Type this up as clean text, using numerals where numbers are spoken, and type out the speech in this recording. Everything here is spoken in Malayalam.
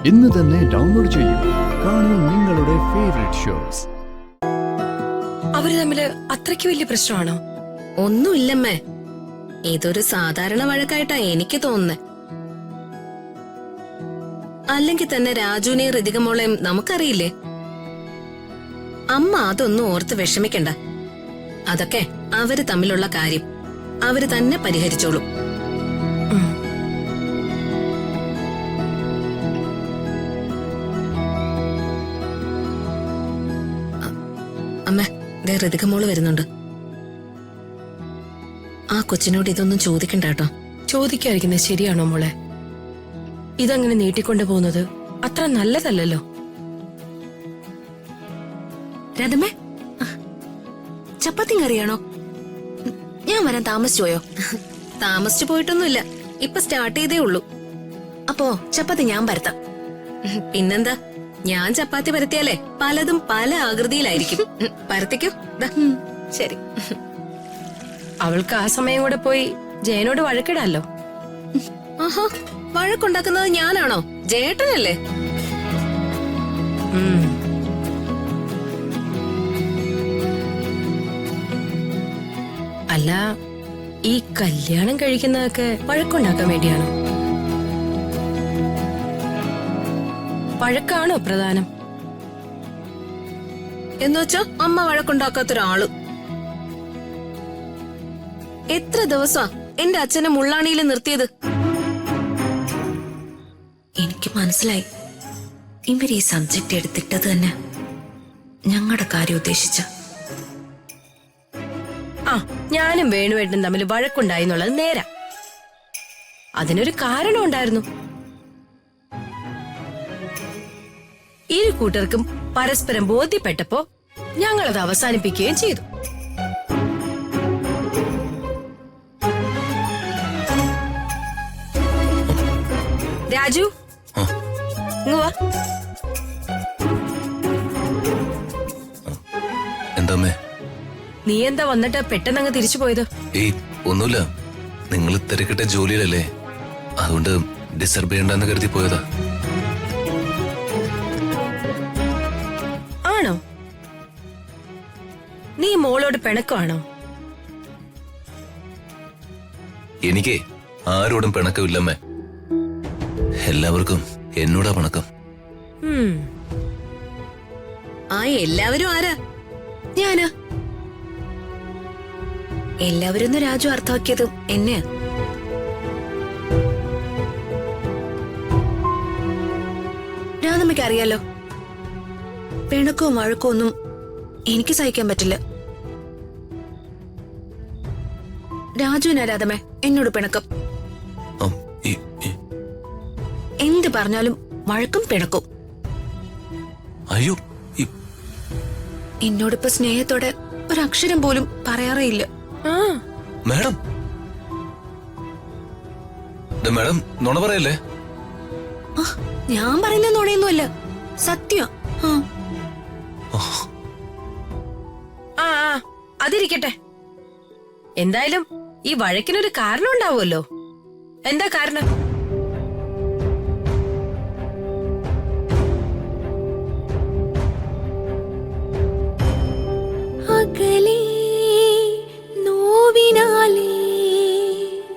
ഇന്ന് തന്നെ ഡൗൺലോഡ് ചെയ്യൂ. കാണൂ നിങ്ങളുടെ ഫേവറേറ്റ് ഷോസ്. അവര് തമ്മില് അത്രയ്ക്ക് വലിയ പ്രശ്നമാണോ? ഒന്നുമില്ലമ്മേ, ഇതൊരു സാധാരണ വഴക്കായിട്ടാ എനിക്ക് തോന്നുന്നത്. അല്ലെങ്കിൽ തന്നെ രാജുവിനെയും ഋതികമോളെയും നമുക്കറിയില്ലേ. അമ്മ അതൊന്നും ഓർത്ത് വിഷമിക്കണ്ട. അതൊക്കെ അവര് തമ്മിലുള്ള കാര്യം അവര് തന്നെ പരിഹരിച്ചോളും. അമ്മ, ദേ ഋതികമോള് വരുന്നുണ്ട്. ആ കൊച്ചിനോട് ഇതൊന്നും ചോദിക്കണ്ട കേട്ടോ. ചോദിക്കാതിരിക്കുന്നത് ശരിയാണോ മോളെ? ഇതങ്ങനെ നീട്ടിക്കൊണ്ടു പോകുന്നത് അത്ര നല്ലതല്ലല്ലോ. രാധമ്മേ, ചപ്പാത്തി കറിയാണോ? ഞാൻ വരാൻ താമസിച്ചു പോയോ? താമസിച്ചു പോയിട്ടൊന്നുമില്ല, ഇപ്പൊ സ്റ്റാർട്ട് ചെയ്തേ ഉള്ളൂ. അപ്പോ ചപ്പാത്തി ഞാൻ പരത്താം. പിന്നെന്താ, ഞാൻ ചപ്പാത്തി പരത്തിയാലേ പലതും പല ആകൃതിയിലായിരിക്കും. പരത്തിക്കോ. ശരി. അവൾക്ക് ആ സമയം കൂടെ പോയി ജയനോട് വഴക്കിടാലോ. ആഹാ, വഴക്കുണ്ടാക്കുന്നത് ഞാനാണോ? ജയേട്ടനല്ലേ? അല്ല, ഈ കല്യാണം കഴിക്കുന്നതൊക്കെ വഴക്കുണ്ടാക്കാൻ വേണ്ടിയാണോ? വഴക്കാണോ പ്രധാനം? എന്നുവെച്ചാ അമ്മ വഴക്കുണ്ടാക്കാത്തൊരാള്. എത്ര ദിവസാ എന്റെ അച്ഛനെ മുള്ളാണിയിൽ നിർത്തിയത്? എനിക്ക് മനസ്സിലായി, ഇവർ ഈ സബ്ജക്ട് എടുത്തിട്ടത് തന്നെ ഞങ്ങളുടെ കാര്യം ഉദ്ദേശിച്ച. ആ, ഞാനും വേണുവേട്ടനും തമ്മിൽ വഴക്കുണ്ടായി എന്നുള്ളത് നേരാ. അതിനൊരു കാരണം ഉണ്ടായിരുന്നു. ഇരു കൂട്ടർക്കും പരസ്പരം ബോധ്യപ്പെട്ടപ്പോ ഞങ്ങളത് അവസാനിപ്പിക്കുകയും ചെയ്തു. രാജു, ഇങ്ങ് വാ. എന്താമ്മേ? നീ എന്താ വന്നിട്ട് പെട്ടെന്നങ്ങ് തിരിച്ചു പോയത്? ഏയ്, ഒന്നുമില്ല. നിങ്ങൾ തിരക്കിട്ട ജോലിയിലല്ലേ, അതുകൊണ്ട് ഡിസ്റ്റർബ് ചെയ്യണ്ടെന്ന് കരുതി പോയതാ. ആണോ? നീ മോളോട് പിണക്കമാണോ? എനിക്കേ ആരോടും പിണക്കമില്ലമ്മേ. എല്ലാവർക്കും എന്നോടാ പിണക്കം. ആ എല്ലാവരും ആരാ? ഞാനാ. എല്ലാവരും രാജു അർത്ഥമാക്കിയത് എന്നെയാ. രാധമ്മയ്ക്ക് അറിയാലോ, പിണക്കവും വഴക്കവും ഒന്നും എനിക്ക് സഹിക്കാൻ പറ്റില്ല. രാജുവിനാ രാധമ്മേ എന്നോട് പിണക്കം. എന്ത് പറഞ്ഞാലും വഴക്കും പിണക്കും. അയ്യോ, എന്നോടിപ്പോ സ്നേഹത്തോടെ ഒരക്ഷരം പോലും പറയാറേയില്ല. മാഡം, മാഡം നുണ പറയല്ലേ? ഞാൻ പറയുന്ന നുണയൊന്നുമല്ല, സത്യം. ആ, അതിരിക്കട്ടെ. എന്തായാലും ഈ വഴക്കിനൊരു കാരണം ഉണ്ടാവുമല്ലോ. എന്താ കാരണം? അകലെ